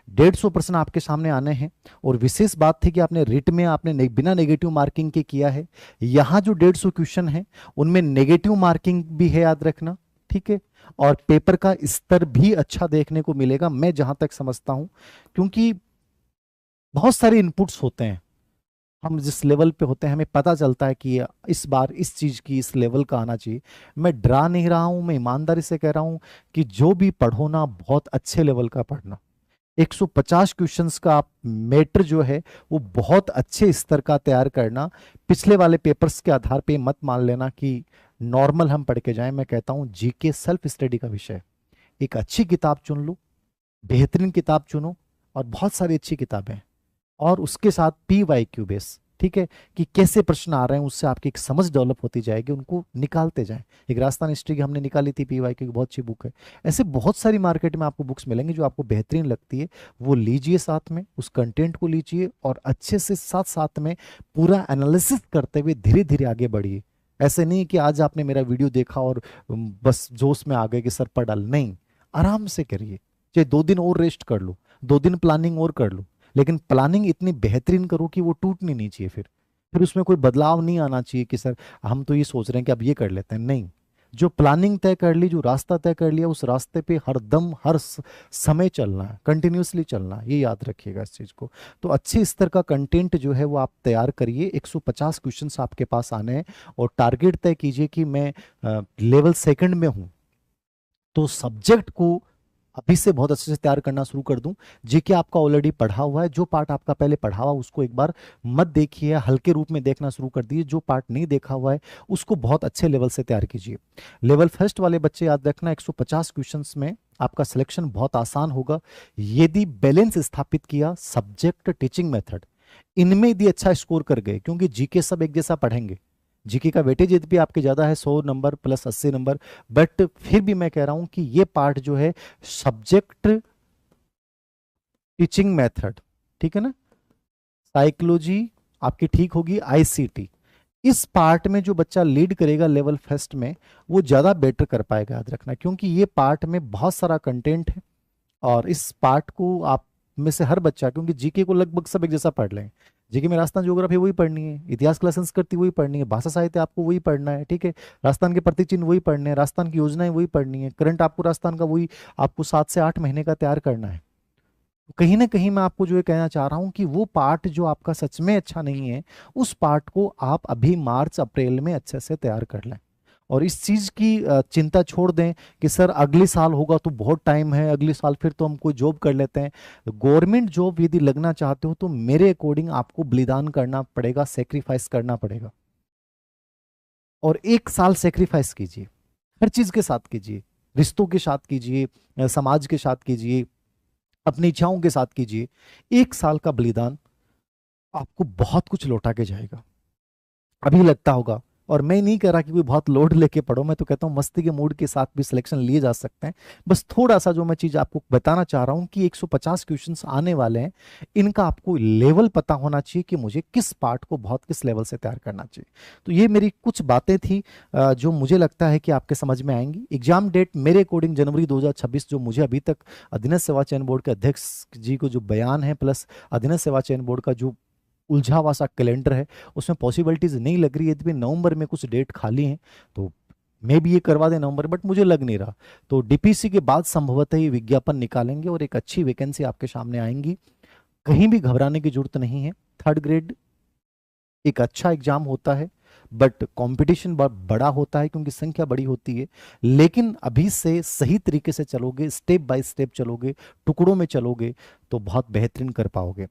150 प्रश्न आपके सामने आने हैं। और विशेष बात थी कि आपने रिट में आपने बिना नेगेटिव मार्किंग के किया है। यहाँ जो 150 क्वेश्चन है उनमें नेगेटिव मार्किंग भी है, याद रखना, ठीक है। और पेपर का स्तर भी अच्छा देखने को मिलेगा, मैं जहां तक समझता हूं, क्योंकि बहुत सारे इनपुट्स होते हैं। हम जिस लेवल पे होते हैं हमें पता चलता है कि इस बार इस चीज की इस लेवल का आना चाहिए। मैं डरा नहीं रहा हूं, मैं ईमानदारी से कह रहा हूं कि जो भी पढ़ो ना, बहुत अच्छे लेवल का पढ़ना। 150 क्वेश्चंस का आप मैटर जो है वो बहुत अच्छे स्तर का तैयार करना। पिछले वाले पेपर्स के आधार पे मत मान लेना कि नॉर्मल हम पढ़ के जाएं। मैं कहता हूं जीके सेल्फ स्टडी का विषय है। एक अच्छी किताब चुन लो, बेहतरीन किताब चुनो, और बहुत सारी अच्छी किताबें, और उसके साथ PYQ बेस, ठीक है, कि कैसे प्रश्न आ रहे हैं, उससे आपकी एक समझ डेवलप होती जाएगी, उनको निकालते जाएं। एक राजस्थान हिस्ट्री की हमने निकाली थी, PYQ की बहुत अच्छी बुक है। ऐसे बहुत सारी मार्केट में आपको बुक्स मिलेंगी जो आपको बेहतरीन लगती है, वो लीजिए, साथ में उस कंटेंट को लीजिए, और अच्छे से साथ साथ में पूरा एनालिसिस करते हुए धीरे धीरे आगे बढ़िए। ऐसे नहीं कि आज आपने मेरा वीडियो देखा और बस जोश में आ गए कि सर पढ़ डाल, नहीं, आराम से करिए। चाहे 2 दिन और रेस्ट कर लो, 2 दिन प्लानिंग और कर लो, लेकिन प्लानिंग इतनी बेहतरीन करो कि वो टूटनी नहीं चाहिए। फिर उसमें कोई बदलाव नहीं आना चाहिए कि सर हम तो ये सोच रहे हैं कि अब ये कर लेते हैं, नहीं। जो प्लानिंग तय कर ली, जो रास्ता तय कर लिया, उस रास्ते पे हर दम हर समय चलना है, कंटिन्यूसली चलना है, ये याद रखिएगा इस चीज़ को। तो अच्छे स्तर का कंटेंट जो है वो आप तैयार करिए। 150 क्वेश्चंस आपके पास आने हैं, और टारगेट तय कीजिए कि मैं लेवल सेकंड में हूँ, तो सब्जेक्ट को अभी से बहुत अच्छे से तैयार करना शुरू कर दूं। जीके आपका ऑलरेडी पढ़ा हुआ है, जो पार्ट आपका पहले पढ़ा हुआ उसको एक बार मत देखिए, हल्के रूप में देखना शुरू कर दीजिए। जो पार्ट नहीं देखा हुआ है उसको बहुत अच्छे लेवल से तैयार कीजिए। लेवल फर्स्ट वाले बच्चे याद रखना, 150 क्वेश्चंस में आपका सिलेक्शन बहुत आसान होगा यदि बैलेंस स्थापित किया, सब्जेक्ट, टीचिंग मेथड, इनमें यदि अच्छा स्कोर कर गए, क्योंकि जीके सब एक जैसा पढ़ेंगे। जीके का वेटेज यदि आपके ज्यादा है, 100 नंबर प्लस 80 नंबर, बट फिर भी मैं कह रहा हूं कि ये पार्ट जो है सब्जेक्ट, टीचिंग मेथड, ठीक है ना, साइकोलॉजी आपकी ठीक होगी, ICT, इस पार्ट में जो बच्चा लीड करेगा लेवल फर्स्ट में, वो ज्यादा बेटर कर पाएगा, याद रखना, क्योंकि ये पार्ट में बहुत सारा कंटेंट है। और इस पार्ट को आप में से हर बच्चा, क्योंकि जीके को लगभग सब एक जैसा पढ़ लें, जीके में राजस्थान ज्योग्राफी वही पढ़नी है, इतिहास का संस्कृति वही पढ़नी है, भाषा साहित्य आपको वही पढ़ना है, ठीक है, राजस्थान के प्रतीक चिन्ह वही पढ़ने हैं, राजस्थान की योजनाएं वही पढ़नी है, करंट आपको राजस्थान का वही आपको 7 से 8 महीने का तैयार करना है। तो कहीं ना कहीं मैं आपको जो ये कहना चाह रहा हूं कि वो पार्ट जो आपका सच में अच्छा नहीं है, उस पार्ट को आप अभी मार्च अप्रैल में अच्छे से तैयार कर लें। और इस चीज की चिंता छोड़ दें कि सर अगले साल होगा तो बहुत टाइम है, अगले साल फिर तो हम कोई जॉब कर लेते हैं। गवर्नमेंट जॉब यदि लगना चाहते हो तो मेरे अकॉर्डिंग आपको बलिदान करना पड़ेगा, सेक्रीफाइस करना पड़ेगा। और 1 साल सेक्रीफाइस कीजिए, हर चीज के साथ कीजिए, रिश्तों के साथ कीजिए, समाज के साथ कीजिए, अपनी इच्छाओं के साथ कीजिए। 1 साल का बलिदान आपको बहुत कुछ लौटा के जाएगा। अभी लगता होगा, और मैं नहीं कह रहा कि कोई बहुत लोड लेके पढ़ो, मैं तो कहता हूँ मस्ती के मूड के साथ भी सिलेक्शन लिए जा सकते हैं। बस थोड़ा सा जो मैं चीज आपको बताना चाह रहा हूँ कि 150 क्वेश्चंस आने वाले हैं, इनका आपको लेवल पता होना चाहिए कि मुझे किस पार्ट को बहुत किस लेवल से तैयार करना चाहिए। तो ये मेरी कुछ बातें थी जो मुझे लगता है कि आपके समझ में आएंगी। एग्जाम डेट मेरे अकॉर्डिंग जनवरी 2026, जो मुझे अभी तक अधीनस्थ सेवा चयन बोर्ड के अध्यक्ष जी को जो बयान है, प्लस अधीनस्थ सेवा चयन बोर्ड का जो उलझा हुआ सा कैलेंडर है, उसमें पॉसिबिलिटीज नहीं लग रही है। यदि नवंबर में कुछ डेट खाली हैं तो मे भी ये करवा दें नवंबर, बट मुझे लग नहीं रहा। तो DPC के बाद संभवतः ये विज्ञापन निकालेंगे और एक अच्छी वैकेंसी आपके सामने आएंगी। कहीं भी घबराने की जरूरत नहीं है। थर्ड ग्रेड एक अच्छा एग्जाम होता है, बट कंपटीशन बहुत बड़ा होता है क्योंकि संख्या बड़ी होती है। लेकिन अभी से सही तरीके से चलोगे, स्टेप बाय स्टेप चलोगे, टुकड़ों में चलोगे, तो बहुत बेहतरीन कर पाओगे।